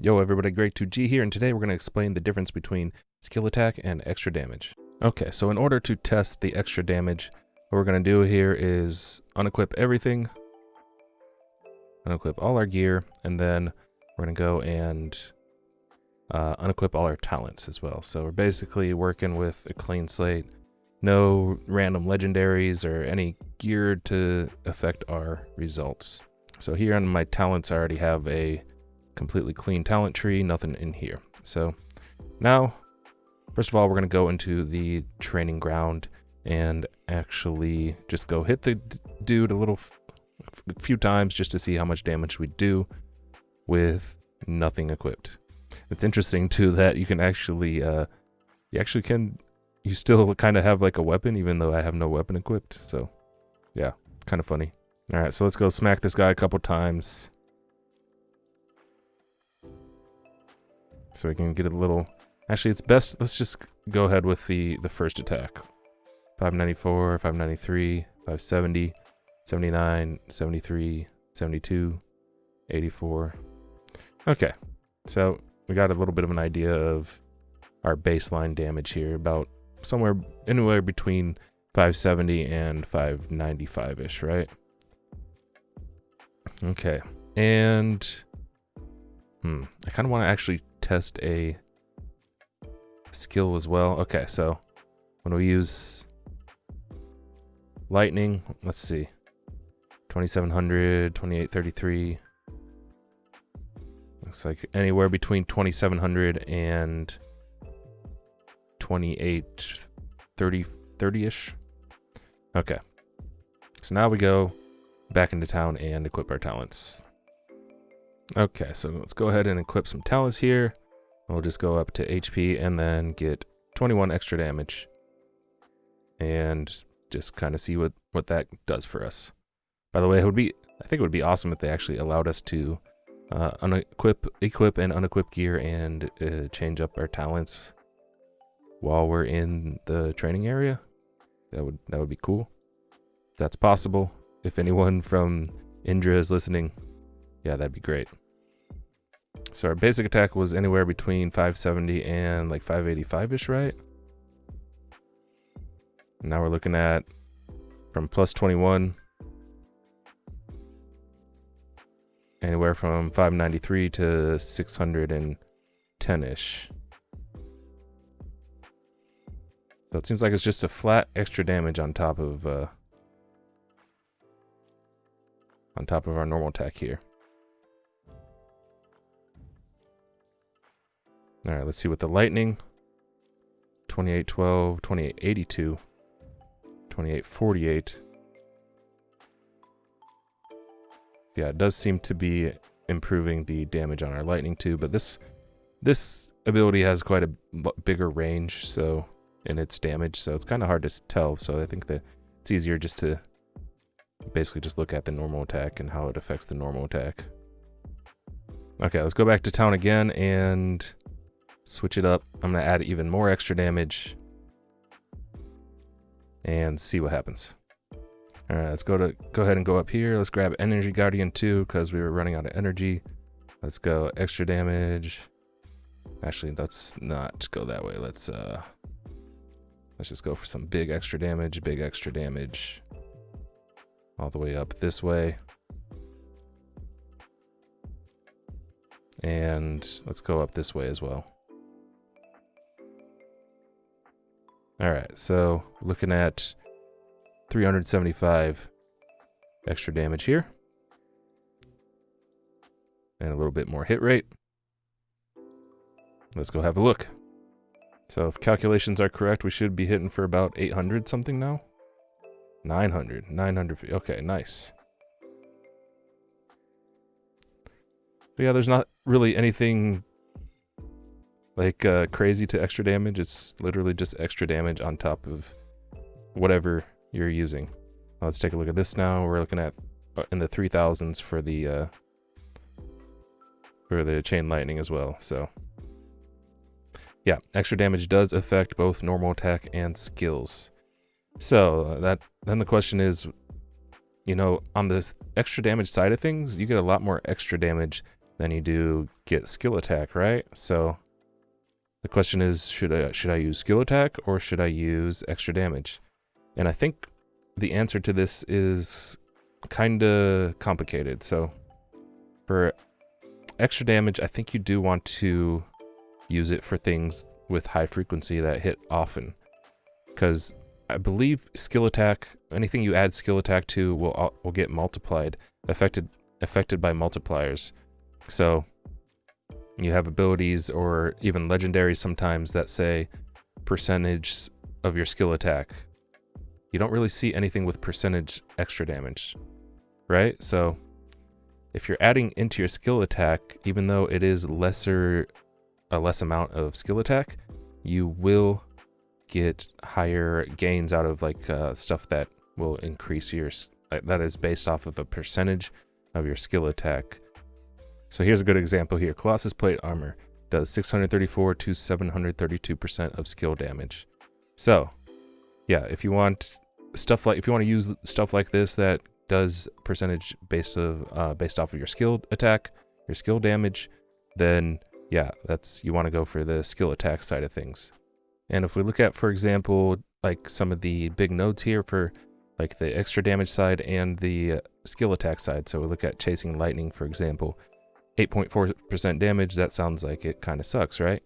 Yo everybody, Great2G here, and today we're going to explain the difference between skill attack and extra damage. Okay, so in order to test the extra damage, what we're going to do here is unequip everything, unequip all our gear, and then we're going to go and unequip all our talents as well. So we're basically working with a clean slate, no random legendaries or any gear to affect our results. So here on my talents I already have a completely clean talent tree, nothing in here. So now, first of all, we're going to go into the training ground and actually just go hit the dude a few times just to see how much damage we do with nothing equipped. It's interesting too that you can actually, you still kind of have like a weapon even though I have no weapon equipped. So yeah, kind of funny. All right, so let's go smack this guy a couple times. So we can get a little... Actually, it's best... Let's just go ahead with the first attack. 594, 593, 570, 79, 73, 72, 84. Okay. So we got a little bit of an idea of our baseline damage here. About anywhere between 570 and 595-ish, right? Okay. And... I kind of want to actually test a skill as well. Okay, so when we use lightning, let's see, 2700, 2833, looks like anywhere between 2700 and 2830-ish. Okay, so now we go back into town and equip our talents. Okay, so let's go ahead and equip some talents here. We'll just go up to HP and then get 21 extra damage. And just kind of see what that does for us. By the way, I think it would be awesome if they actually allowed us to equip and unequip gear and change up our talents while we're in the training area. That would be cool. That's possible. If anyone from Indra is listening, yeah, that'd be great. So our basic attack was anywhere between 570 and like 585-ish, right? Now we're looking at from plus 21, anywhere from 593 to 610-ish. So it seems like it's just a flat extra damage on top of our normal attack here. All right, let's see what the lightning. 2812, 2882, 2848. Yeah, it does seem to be improving the damage on our lightning too, but this ability has quite a bigger range in its damage, so it's kind of hard to tell. So I think that it's easier just to basically just look at the normal attack and how it affects the normal attack. Okay, let's go back to town again and switch it up. I'm going to add even more extra damage and see what happens. All right, let's go ahead and go up here. Let's grab Energy Guardian 2 because we were running out of energy. Let's go extra damage. Actually, let's not go that way. Let's just go for some big extra damage, all the way up this way. And let's go up this way as well. All right, so looking at 375 extra damage here. And a little bit more hit rate. Let's go have a look. So if calculations are correct, we should be hitting for about 800 something now. 900. Okay, nice. So yeah, there's not really anything like crazy to extra damage. It's literally just extra damage on top of whatever you're using. Let's take a look at this now. We're looking at in the 3000s for the chain lightning as well. So yeah, extra damage does affect both normal attack and skills. So then the question is, on the extra damage side of things, you get a lot more extra damage then you do get skill attack, right? So the question is, should I use skill attack or should I use extra damage? And I think the answer to this is kind of complicated. So for extra damage, I think you do want to use it for things with high frequency that hit often, because I believe skill attack, anything you add skill attack to will get multiplied, affected by multipliers. So you have abilities or even legendaries sometimes that say percentage of your skill attack. You don't really see anything with percentage extra damage, right? So if you're adding into your skill attack, even though it is a less amount of skill attack, you will get higher gains out of like stuff that will increase your, that is based off of a percentage of your skill attack. So here's a good example here. Colossus Plate Armor does 634 to 732% of skill damage. So yeah, if you want to use stuff like this that does percentage based off of your skill attack, your skill damage, then yeah, you want to go for the skill attack side of things. And if we look at, for example, like some of the big nodes here for like the extra damage side and the skill attack side. So we look at Chasing Lightning, for example, 8.4% damage. That sounds like it kind of sucks, right?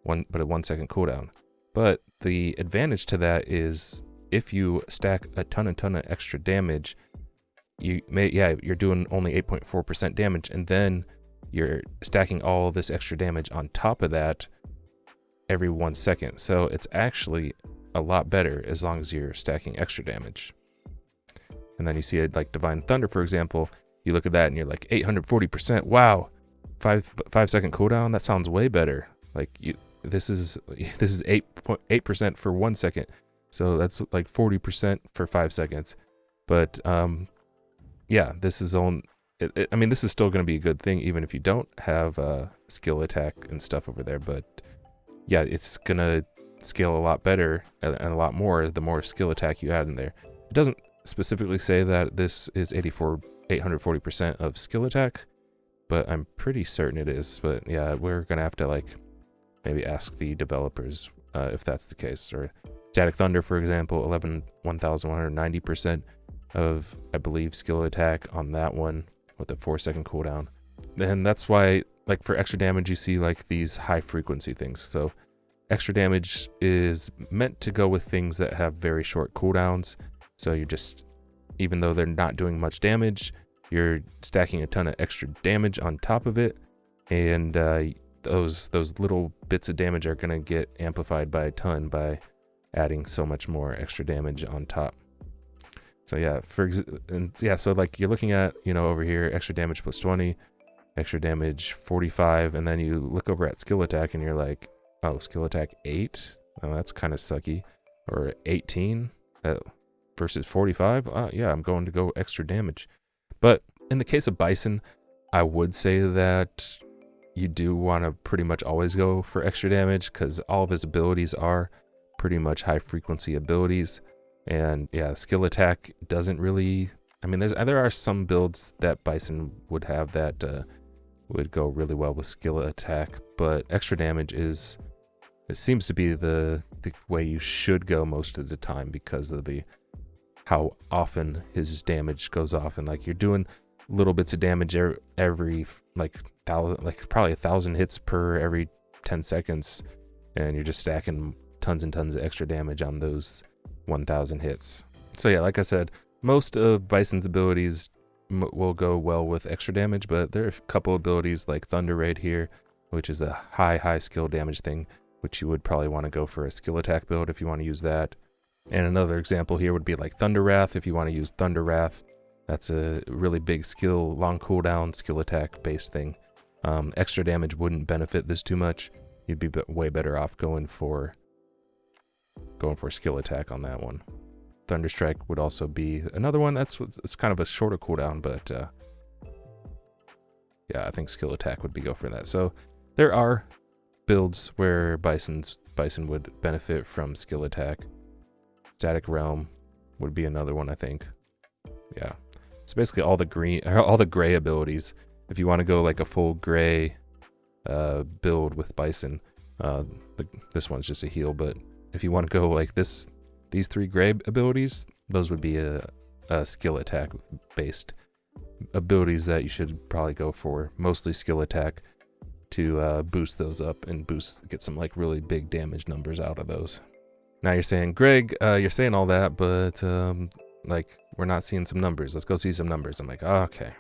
But a 1 second cooldown. But the advantage to that is if you stack a ton of extra damage, you're doing only 8.4% damage, and then you're stacking all this extra damage on top of that every 1 second. So it's actually a lot better as long as you're stacking extra damage. And then you see it like Divine Thunder, for example. You look at that and you're like 840%. Wow, 5 second cooldown. That sounds way better. Like this is 8% for 1 second. So that's like 40% for 5 seconds. But yeah, this is I mean, this is still going to be a good thing even if you don't have skill attack and stuff over there. But yeah, it's going to scale a lot better and a lot more the more skill attack you add in there. It doesn't specifically say that this is 840% of skill attack, but I'm pretty certain it is. But yeah, we're going to have to like maybe ask the developers if that's the case. Or Static Thunder, for example, 11,190% of, I believe, skill attack on that one with a 4 second cooldown. And that's why, like for extra damage, you see like these high frequency things. So extra damage is meant to go with things that have very short cooldowns. So you're just, even though they're not doing much damage, you're stacking a ton of extra damage on top of it, and those little bits of damage are gonna get amplified by a ton by adding so much more extra damage on top. So yeah, so like you're looking at, over here, extra damage plus 20, extra damage 45, and then you look over at skill attack and you're like, oh, skill attack 8? Oh, that's kind of sucky. Or 18 versus 45? Yeah, I'm going to go extra damage. But in the case of Bison, I would say that you do want to pretty much always go for extra damage because all of his abilities are pretty much high frequency abilities. And yeah, skill attack doesn't really, I mean, there are some builds that Bison would have that would go really well with skill attack, but extra damage it seems to be the way you should go most of the time because of how often his damage goes off. And like you're doing little bits of damage every probably 1,000 hits per every 10 seconds, and you're just stacking tons and tons of extra damage on those 1,000 hits. So yeah, like I said, most of Bison's abilities will go well with extra damage, but there are a couple abilities like Thunder Raid here, which is a high skill damage thing, which you would probably want to go for a skill attack build if you want to use that. And another example here would be like Thunder Wrath. If you want to use Thunder Wrath, that's a really big skill, long cooldown, skill attack based thing. Extra damage wouldn't benefit this too much. You'd be way better off going for skill attack on that one. Thunderstrike would also be another one. It's kind of a shorter cooldown, but yeah, I think skill attack would be go for that. So there are builds where Bison would benefit from skill attack. Static Realm would be another one, I think. Yeah. So basically all the gray abilities if you want to go like a full gray build with Bison, this one's just a heal, but if you want to go like these 3 gray abilities, those would be a skill attack based abilities that you should probably go for, mostly skill attack, to boost those up and get some like really big damage numbers out of those. Now you're saying, Greg, you're saying all that, but like we're not seeing some numbers. Let's go see some numbers. I'm like, oh, okay.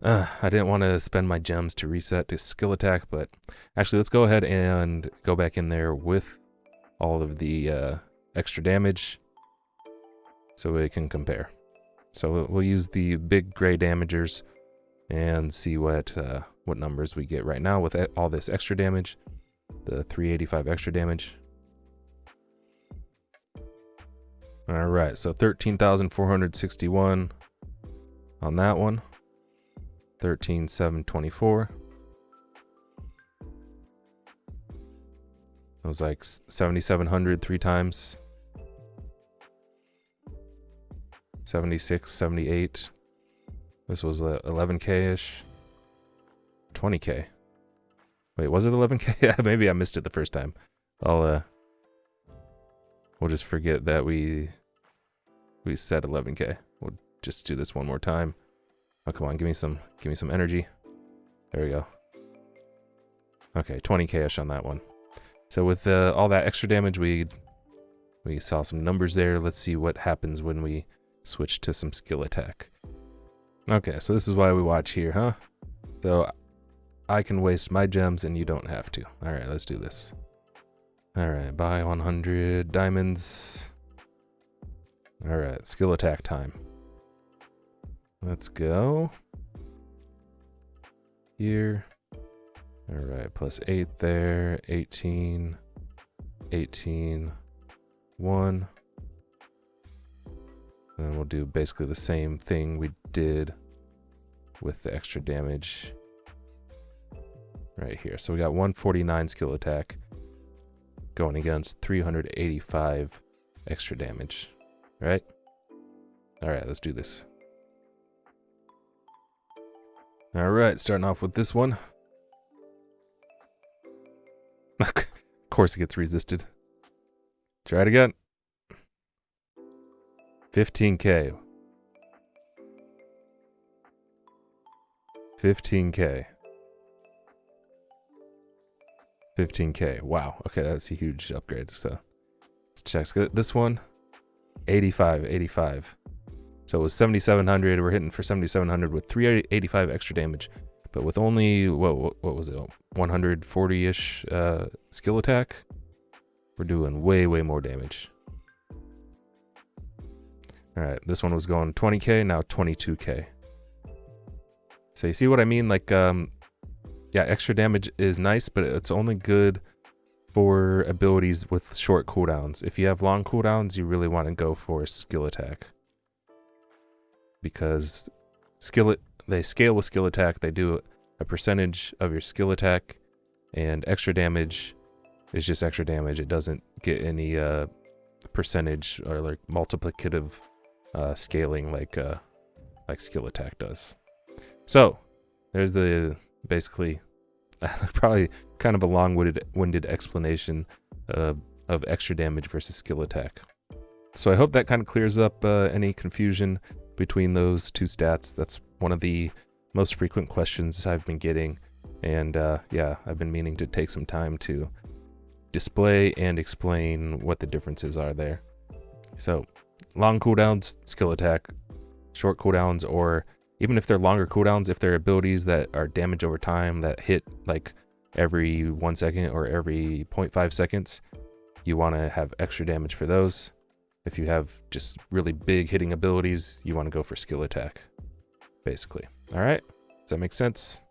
I didn't want to spend my gems to reset to skill attack, but actually let's go ahead and go back in there with all of the extra damage so we can compare. So we'll use the big gray damagers and see what numbers we get right now with all this extra damage, the 385 extra damage. All right, so 13,461 on that one. 13,724. It was like 7,700 3 times. 76, 78. This was 11k-ish. 20k. Wait, was it 11k? Yeah, maybe I missed it the first time. We'll just forget that we said 11k. We'll just do this one more time. Oh, come on, give me some energy. There we go. Okay, 20k-ish on that one. So with all that extra damage, we saw some numbers there. Let's see what happens when we switch to some skill attack. Okay, so this is why we watch here, huh? So I can waste my gems and you don't have to. All right, let's do this. All right, buy 100 diamonds. All right, skill attack time. Let's go. Here. All right, plus 8 there, 18, 18, 1. And then we'll do basically the same thing we did with the extra damage right here. So we got 149 skill attack going against 385 extra damage, right? All right, let's do this. All right, starting off with this one. Of course it gets resisted. Try it again. 15k. 15k. 15k. Wow. Okay, that's a huge upgrade. So let's check this one. 85. So it was 7,700. We're hitting for 7,700 with 385 extra damage, but with only what was it? 140-ish skill attack. We're doing way more damage. All right, this one was going 20k, now 22k. So you see what I mean? Like, yeah, extra damage is nice, but it's only good for abilities with short cooldowns. If you have long cooldowns, you really want to go for skill attack, because they scale with skill attack. They do a percentage of your skill attack, and extra damage is just extra damage. It doesn't get any percentage or like multiplicative scaling like skill attack does. So there's the basically probably kind of a long-winded explanation of extra damage versus skill attack. So I hope that kind of clears up any confusion between those two stats. That's one of the most frequent questions I've been getting, and yeah, I've been meaning to take some time to display and explain what the differences are there. So long cooldowns, skill attack. Short cooldowns, or even if they're longer cooldowns, if they're abilities that are damage over time that hit like every 1 second or every 0.5 seconds, you want to have extra damage for those. If you have just really big hitting abilities, you want to go for skill attack, basically. All right, does that make sense?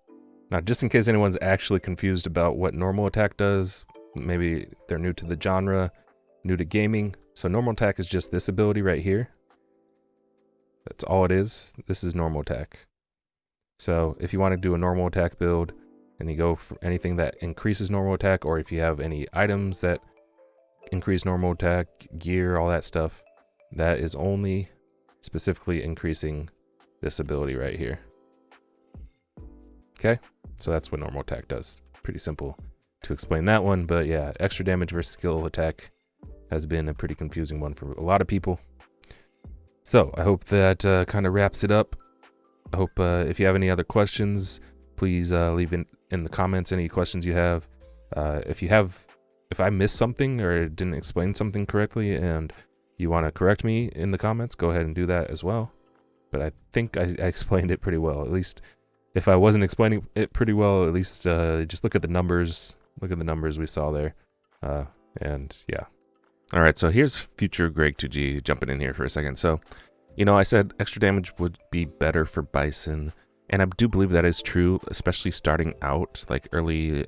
Now, just in case anyone's actually confused about what normal attack does, maybe they're new to the genre, new to gaming. So normal attack is just this ability right here. That's all it is. This is normal attack. So if you want to do a normal attack build and you go for anything that increases normal attack, or if you have any items that increase normal attack, gear, all that stuff, that is only specifically increasing this ability right here. Okay, so that's what normal attack does. Pretty simple to explain that one, but yeah, extra damage versus skill attack has been a pretty confusing one for a lot of people. So I hope that kind of wraps it up. I hope if you have any other questions, please leave in the comments any questions you have. If I missed something or didn't explain something correctly and you want to correct me in the comments, go ahead and do that as well. But I think I explained it pretty well. At least if I wasn't explaining it pretty well, at least just look at the numbers. Look at the numbers we saw there. And yeah. All right, so here's future Greg2G jumping in here for a second. So, you know, I said extra damage would be better for Bison, and I do believe that is true, especially starting out, like early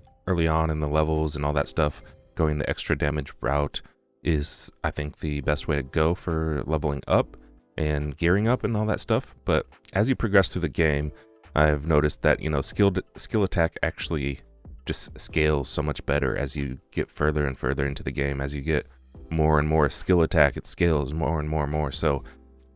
on in the levels and all that stuff. Going the extra damage route is, I think, the best way to go for leveling up and gearing up and all that stuff. But as you progress through the game, I've noticed that, you know, skill attack actually just scales so much better as you get further and further into the game. As you get more and more skill attack, it scales more and more and more. So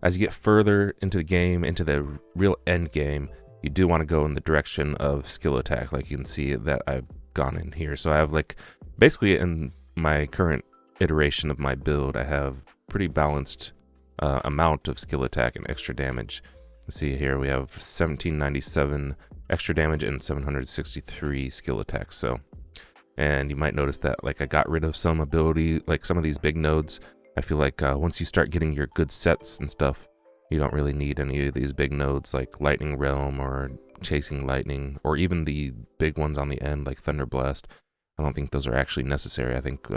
as you get further into the game, into the real end game, you do want to go in the direction of skill attack, like you can see that I've gone in here. So I have, like, basically in my current iteration of my build, I have pretty balanced amount of skill attack and extra damage. Let's see here, we have 1797 extra damage and 763 skill attack. So, and you might notice that, like, I got rid of some ability, like some of these big nodes. I feel like once you start getting your good sets and stuff, you don't really need any of these big nodes like Lightning Realm or Chasing Lightning, or even the big ones on the end like Thunder Blast. I don't think those are actually necessary. I think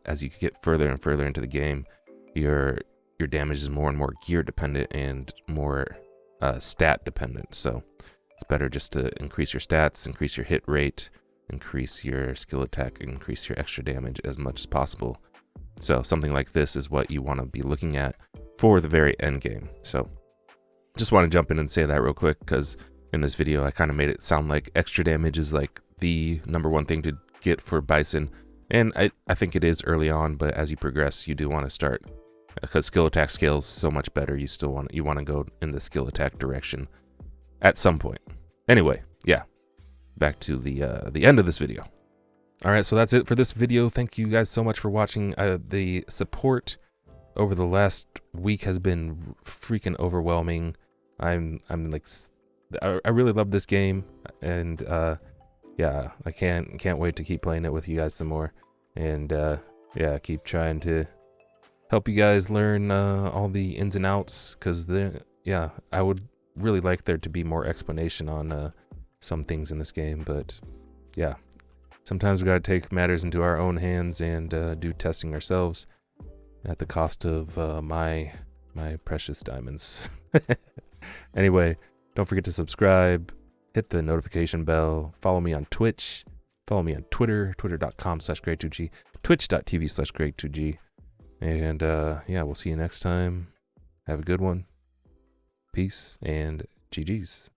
as you get further and further into the game, your damage is more and more gear dependent and more stat dependent. So it's better just to increase your stats, increase your hit rate, increase your skill attack, increase your extra damage as much as possible. So something like this is what you want to be looking at for the very end game. So just want to jump in and say that real quick, because in this video I kind of made it sound like extra damage is like the #1 thing to get for Bison, and I think it is early on, but as you progress you do want to start, because skill attack scales so much better, you want to go in the skill attack direction at some point. Anyway, yeah, back to the end of this video. All right, so that's it for this video. Thank you guys so much for watching. The support over the last week has been freaking overwhelming. I'm like, I really love this game, and yeah, I can't wait to keep playing it with you guys some more, and yeah, keep trying to help you guys learn all the ins and outs, because yeah, I would really like there to be more explanation on some things in this game, but yeah. Sometimes we gotta take matters into our own hands and do testing ourselves at the cost of my precious diamonds. Anyway, don't forget to subscribe, hit the notification bell, follow me on Twitch, follow me on Twitter, twitter.com/Greg2G, twitch.tv/Greg2G, and yeah, we'll see you next time. Have a good one. Peace and GG's.